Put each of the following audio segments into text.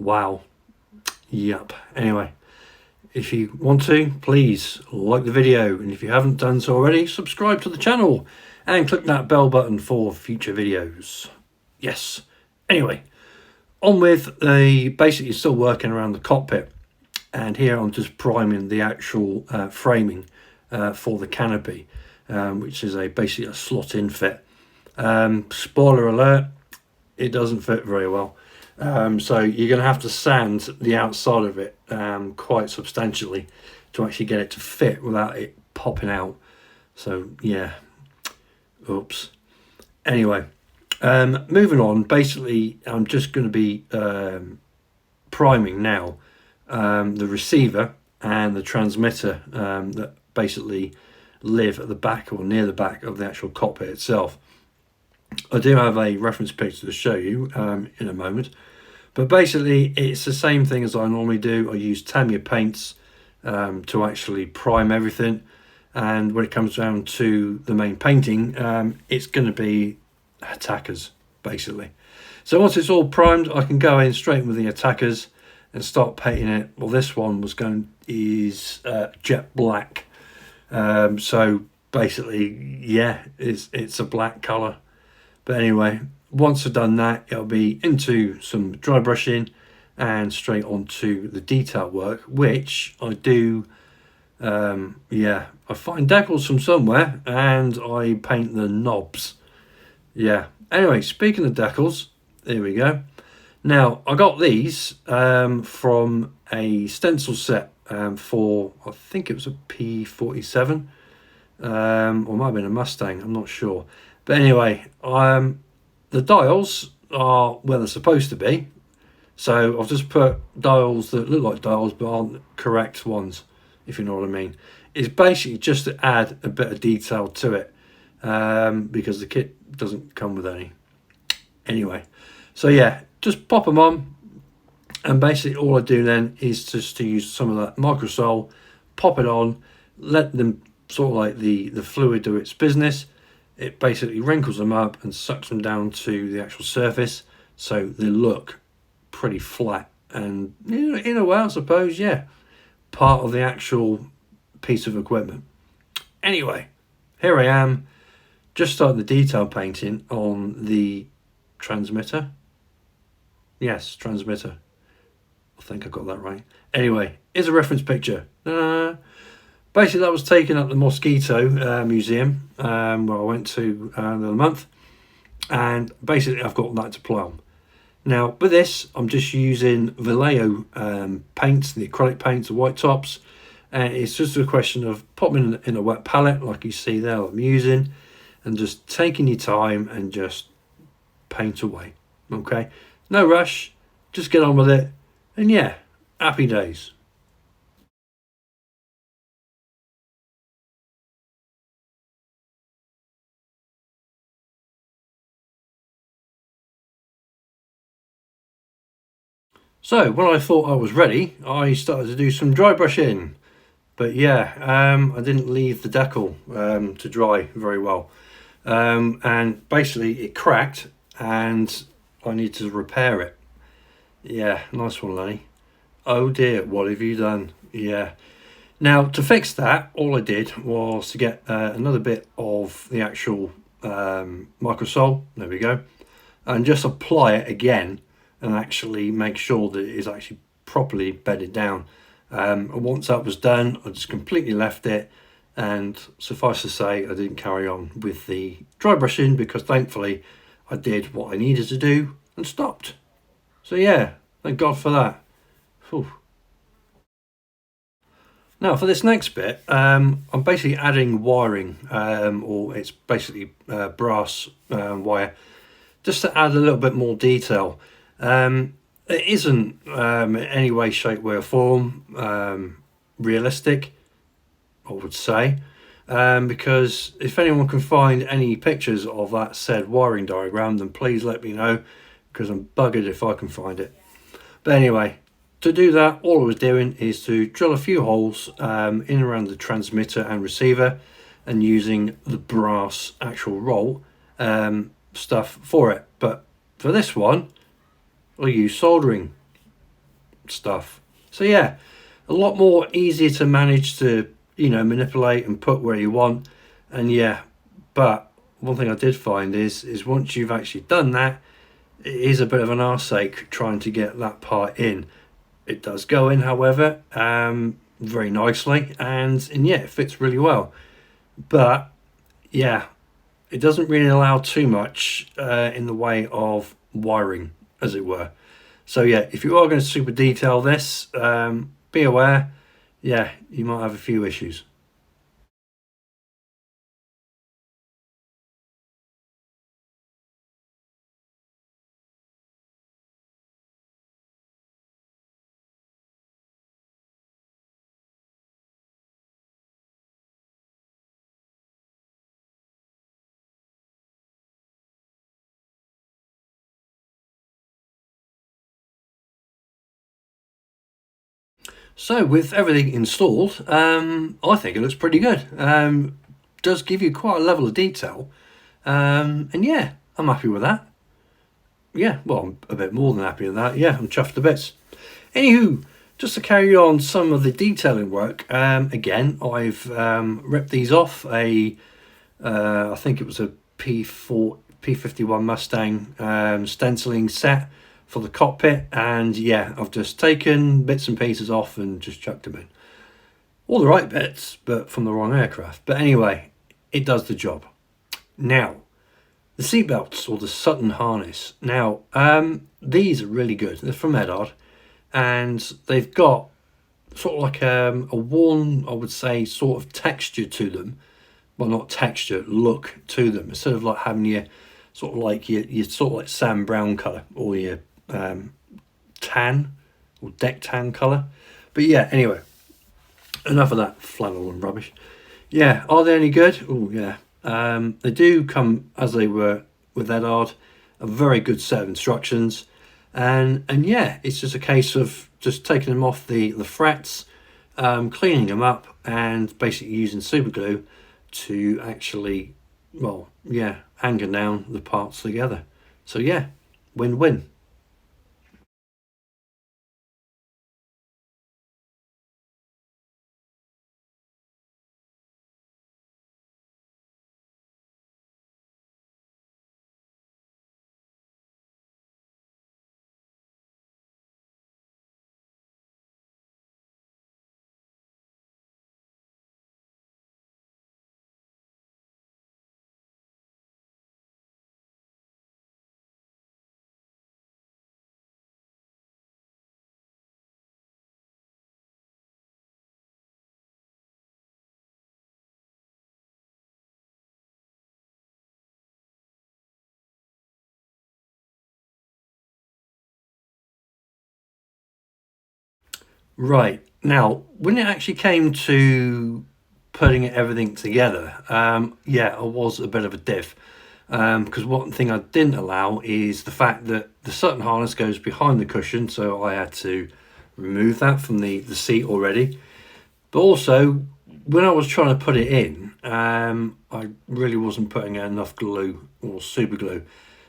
wow. Yep. Anyway, if you want to, please like the video, and if you haven't done so already, subscribe to the channel and click that bell button for future videos. Yes. Anyway, on with the basically still working around the cockpit, and here I'm just priming the actual framing for the canopy, which is basically a slot-in fit. Spoiler alert, it doesn't fit very well. So you're going to have to sand the outside of it quite substantially to actually get it to fit without it popping out. So yeah, oops. Anyway, moving on, basically I'm just going to be priming now the receiver and the transmitter that basically live at the back or near the back of the actual cockpit itself. I do have a reference picture to show you in a moment, but basically it's the same thing as I normally do. I use Tamiya paints to actually prime everything, and when it comes down to the main painting, it's going to be attackers basically. So once it's all primed, I can go in straight with the attackers and start painting it. Well, this one is jet black, so basically, yeah, it's a black color. But anyway, once I've done that, it'll be into some dry brushing and straight onto the detail work, which I do. Yeah, I find decals from somewhere and I paint the knobs. Yeah. Anyway, speaking of decals, there we go. Now, I got these from a stencil set for, I think it was a P47, or might have been a Mustang, I'm not sure. But anyway, the dials are where they're supposed to be. So I've just put dials that look like dials but aren't correct ones, if you know what I mean. It's basically just to add a bit of detail to it, because the kit doesn't come with any. Anyway, so yeah, just pop them on, and basically all I do then is just to use some of that microsol, pop it on, let them sort of like the fluid do its business. It basically wrinkles them up and sucks them down to the actual surface, so they look pretty flat, and in a way, I suppose, yeah, part of the actual piece of equipment. Anyway, here I am, just starting the detail painting on the transmitter. Yes, transmitter. I think I got that right. Anyway, here's a reference picture. Basically, that was taken at the Mosquito Museum, where I went to the other month, and basically I've got that to apply on. Now, with this, I'm just using Vallejo paints, the acrylic paints, the white tops, and it's just a question of popping in a wet palette, like you see there, I'm using, and just taking your time and just paint away. Okay, no rush, just get on with it, and yeah, happy days. So when I thought I was ready, I started to do some dry brushing. But yeah, I didn't leave the decal to dry very well. And basically it cracked and I need to repair it. Yeah, nice one, Lenny. Oh dear, what have you done? Yeah. Now, to fix that, all I did was to get another bit of the actual microsol, there we go, and just apply it again and actually make sure that it is actually properly bedded down. And once that was done, I just completely left it, and suffice to say, I didn't carry on with the dry brushing because thankfully I did what I needed to do and stopped. So yeah, thank God for that. Whew. Now for this next bit, I'm basically adding wiring, or it's basically brass wire, just to add a little bit more detail. It isn't in any way, shape, way or form realistic, I would say, because if anyone can find any pictures of that said wiring diagram, then please let me know, because I'm buggered if I can find it. But anyway, to do that, all I was doing is to drill a few holes in and around the transmitter and receiver, and using the brass actual roll stuff for it. But for this one, I use soldering. stuff. So yeah, a lot more easier to manage, to, you know, manipulate and put where you want. And yeah, but one thing I did find is once you've actually done that, it is a bit of an arseache trying to get that part in. It does go in, however, very nicely, and yeah, it fits really well. But yeah, it doesn't really allow too much in the way of wiring, as it were. So yeah, if you are going to super detail this, be aware, yeah, you might have a few issues. So with everything installed, I think it looks pretty good. Does give you quite a level of detail, and yeah, I'm happy with that. Yeah, well, I'm a bit more than happy with that. Yeah, I'm chuffed to bits. Anywho, just to carry on some of the detailing work, again, I've ripped these off I think it was a P51 Mustang stenciling set for the cockpit, and yeah, I've just taken bits and pieces off and just chucked them in. All the right bits, but from the wrong aircraft. But anyway, it does the job. Now, the seatbelts, or the Sutton harness. Now, these are really good. They're from Edard, and they've got sort of like a worn, I would say, sort of texture to them. Well, not texture, look to them. Instead of like having your sort of like your sort of like sand brown colour, or your tan or deck tan colour. But yeah, anyway, enough of that flannel and rubbish. Yeah, are they any good? Oh yeah, they do come as they were with Edard, a very good set of instructions, and yeah, it's just a case of just taking them off the frets, cleaning them up, and basically using super glue to actually, well, yeah, anchor down the parts together. So yeah, win-win. Right. Now, when it actually came to putting everything together, yeah, I was a bit of a diff. Because one thing I didn't allow is the fact that the Sutton harness goes behind the cushion, so I had to remove that from the seat already. But also, when I was trying to put it in, I really wasn't putting enough glue or super glue.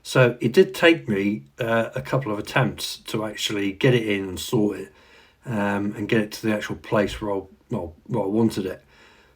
So it did take me a couple of attempts to actually get it in and sort it, and get it to the actual place where where I wanted it.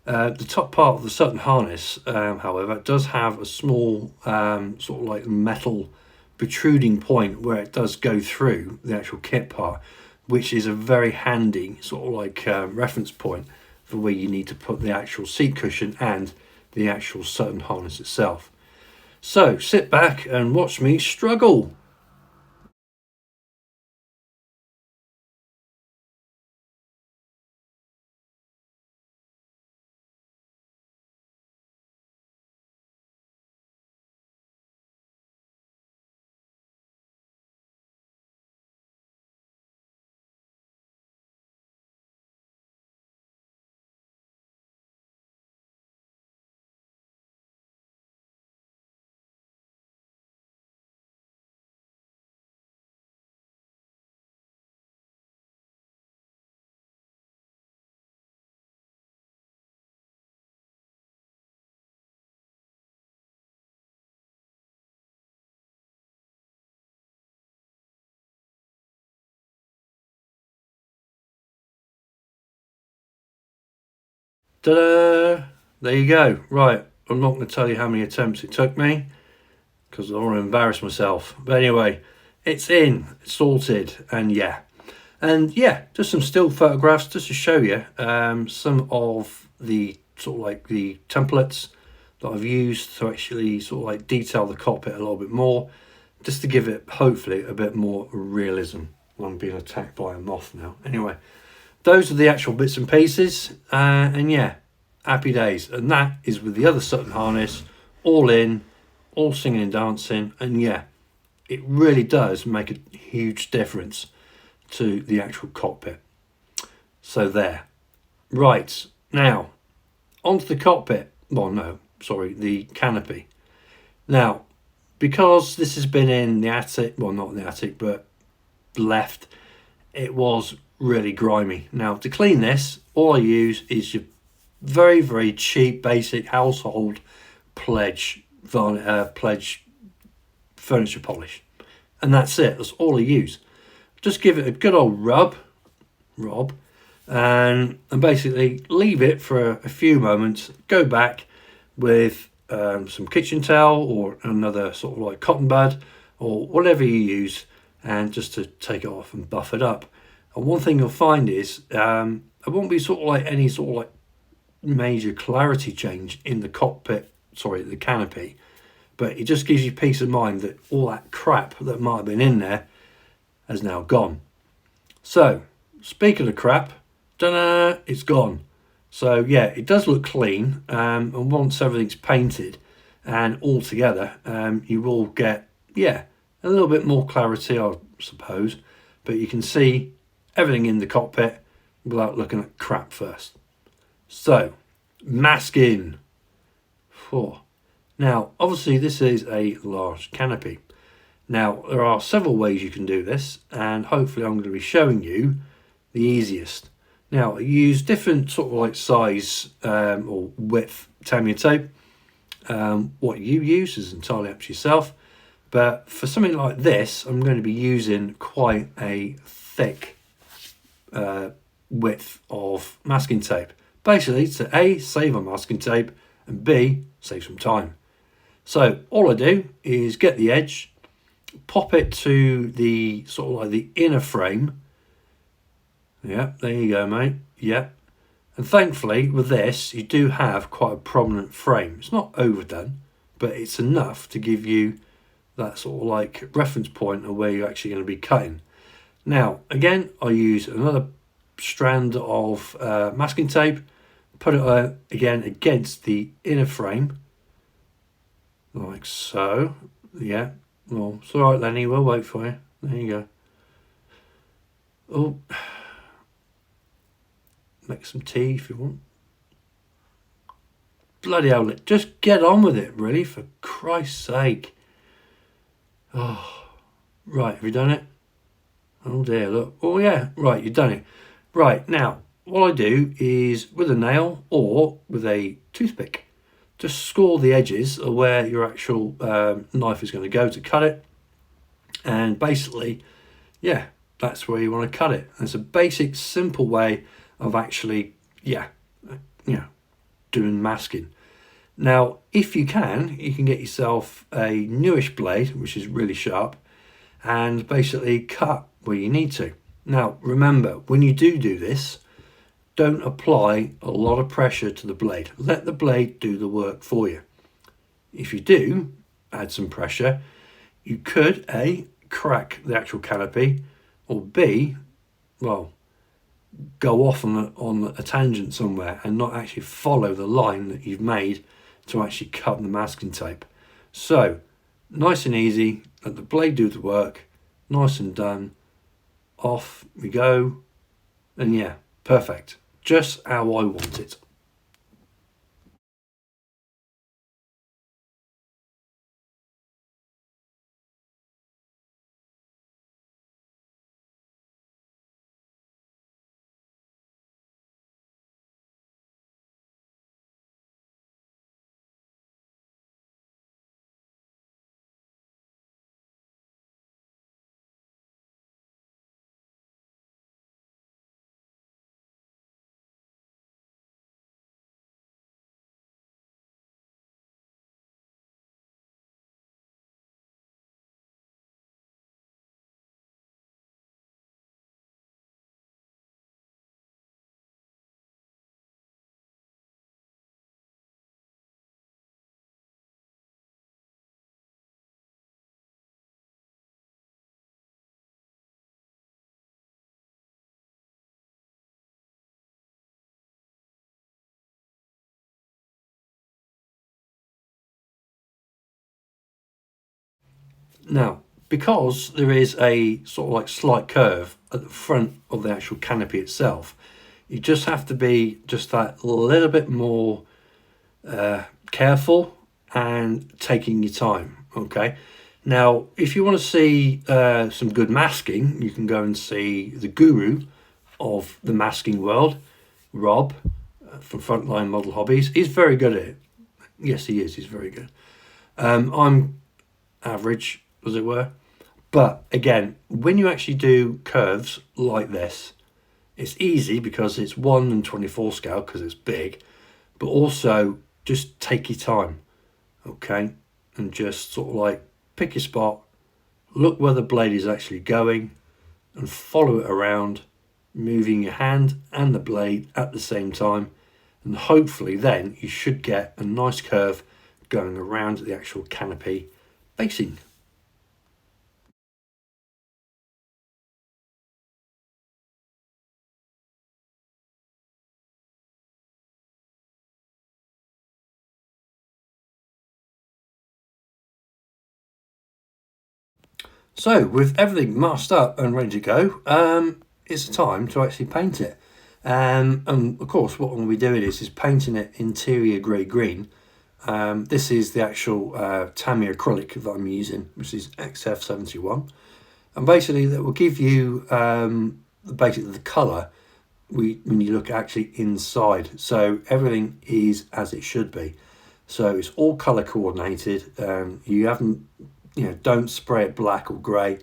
The top part of the Sutton harness, however, does have a small sort of like metal protruding point where it does go through the actual kit part, which is a very handy sort of like reference point for where you need to put the actual seat cushion and the actual Sutton harness itself. So sit back and watch me struggle. Ta-da! There you go. Right, I'm not going to tell you how many attempts it took me because I don't want to embarrass myself. But anyway, it's in, it's sorted, and yeah. And yeah, just some still photographs just to show you some of the sort of like the templates that I've used to actually sort of like detail the cockpit a little bit more, just to give it hopefully a bit more realism. I'm being attacked by a moth now. Anyway, those are the actual bits and pieces, and yeah, happy days. And that is with the other Sutton harness, all in, all singing and dancing, and yeah, it really does make a huge difference to the actual cockpit. So there. Right, now onto the cockpit. Well, no, sorry, the canopy. Now, because this has been in the attic, well, not in the attic, but left, it was really grimy. Now, to clean this, all I use is your very, very cheap, basic household pledge furniture polish. And that's it. That's all I use. Just give it a good old rub, and basically leave it for a few moments. Go back with some kitchen towel or another sort of like cotton bud or whatever you use, and just to take it off and buff it up. And one thing you'll find is there won't be sort of like any sort of like major clarity change in the cockpit, sorry, the canopy, but it just gives you peace of mind that all that crap that might have been in there has now gone. So, speaking of crap, it's gone. So yeah, it does look clean, and once everything's painted and all together, you will get, yeah, a little bit more clarity, I suppose, but you can see everything in the cockpit without looking at crap first. So, masking. Now, obviously this is a large canopy. Now, there are several ways you can do this, and hopefully I'm going to be showing you the easiest. Now, I use different sort of like size or width Tamiya tape. What you use is entirely up to yourself, but for something like this, I'm going to be using quite a thick width of masking tape. Basically, to A, save on masking tape, and B, save some time. So all I do is get the edge, pop it to the sort of like the inner frame. Yeah, there you go, mate. Yeah. And thankfully with this, you do have quite a prominent frame. It's not overdone, but it's enough to give you that sort of like reference point of where you're actually going to be cutting. Now, again, I use another strand of masking tape, put it again against the inner frame, like so. Yeah, well, it's all right, Lenny, we'll wait for you. There you go. Oh, make some tea if you want. Bloody hell, just get on with it, really, for Christ's sake. Oh, right, have you done it? Oh dear, look. Oh yeah, right, you've done it. Right, now, what I do is with a nail or with a toothpick, just score the edges of where your actual knife is going to go to cut it. And basically, yeah, that's where you want to cut it. And it's a basic, simple way of actually, yeah, doing masking. Now, if you can get yourself a newish blade, which is really sharp, and basically cut where you need to. Now, remember, when you do this, don't apply a lot of pressure to the blade. Let the blade do the work for you. If you do add some pressure, you could A, crack the actual canopy, or B, well, go off on a tangent somewhere and not actually follow the line that you've made to actually cut the masking tape. So, nice and easy, let the blade do the work, nice and done, off we go, and yeah, perfect. Just how I want it. Now, because there is a sort of like slight curve at the front of the actual canopy itself, you just have to be just that little bit more careful and taking your time. Okay, now if you want to see some good masking, you can go and see the guru of the masking world, Rob, from Frontline Model Hobbies. He's very good at it. Yes, he is. He's very good. I'm average, as it were. But again, when you actually do curves like this, it's easy because it's 1/24 scale because it's big, but also just take your time, okay? And just sort of like pick your spot, look where the blade is actually going and follow it around, moving your hand and the blade at the same time. And hopefully then you should get a nice curve going around the actual canopy facing. So with everything masked up and ready to go, it's time to actually paint it. And of course what I'm going to be doing is painting it interior grey green. This is the actual Tamiya acrylic that I'm using, which is XF71. And basically that will give you basically the colour when you look actually inside. So everything is as it should be. So it's all colour coordinated. You haven't, don't spray it black or grey.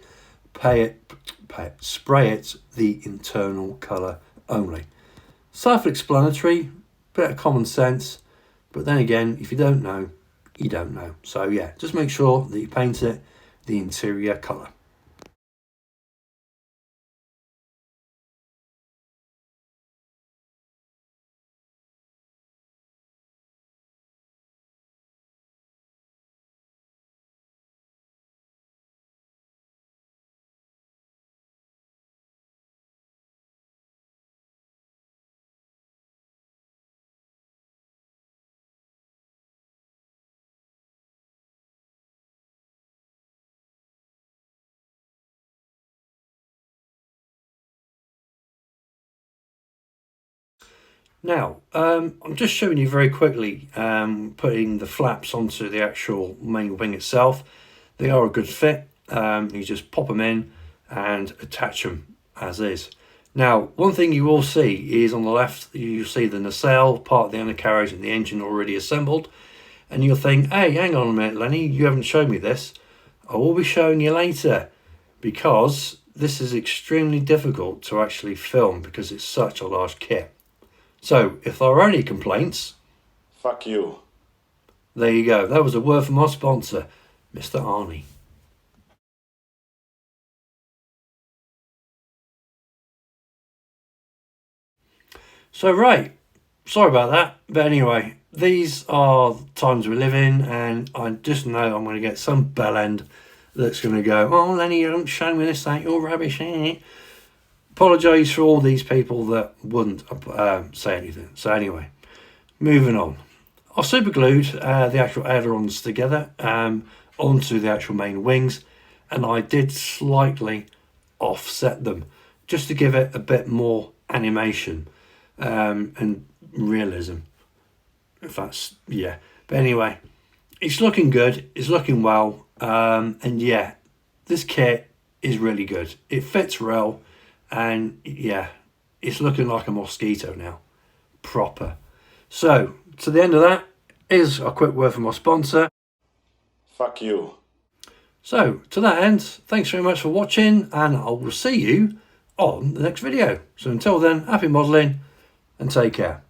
Spray it the internal colour only. Self-explanatory, bit of common sense. But then again, if you don't know, you don't know. So yeah, just make sure that you paint it the interior colour. Now, I'm just showing you very quickly putting the flaps onto the actual main wing itself. They are a good fit. You just pop them in and attach them as is. Now, one thing you will see is on the left, you see the nacelle, part of the undercarriage and the engine already assembled. And you'll think, hey, hang on a minute, Lenny, you haven't shown me this. I will be showing you later because this is extremely difficult to actually film because it's such a large kit. So, if there are any complaints, fuck you. There you go. That was a word from our sponsor, Mr. Arnie. So, right. Sorry about that. But anyway, these are the times we live in, and I just know I'm going to get some bell end that's going to go, oh, Lenny, you don't show me this, ain't all rubbish, ain't it? Apologise for all these people that wouldn't say anything. So anyway, moving on. I've super glued the actual ailerons together onto the actual main wings, and I did slightly offset them just to give it a bit more animation and realism. If that's, yeah. But anyway, it's looking good. It's looking well. And yeah, this kit is really good. It fits well. And yeah, it's looking like a Mosquito now, proper. So to the end of that is a quick word from our sponsor. Fuck you. So to that end, thanks very much for watching, and I will see you on the next video. So until then, happy modelling and take care.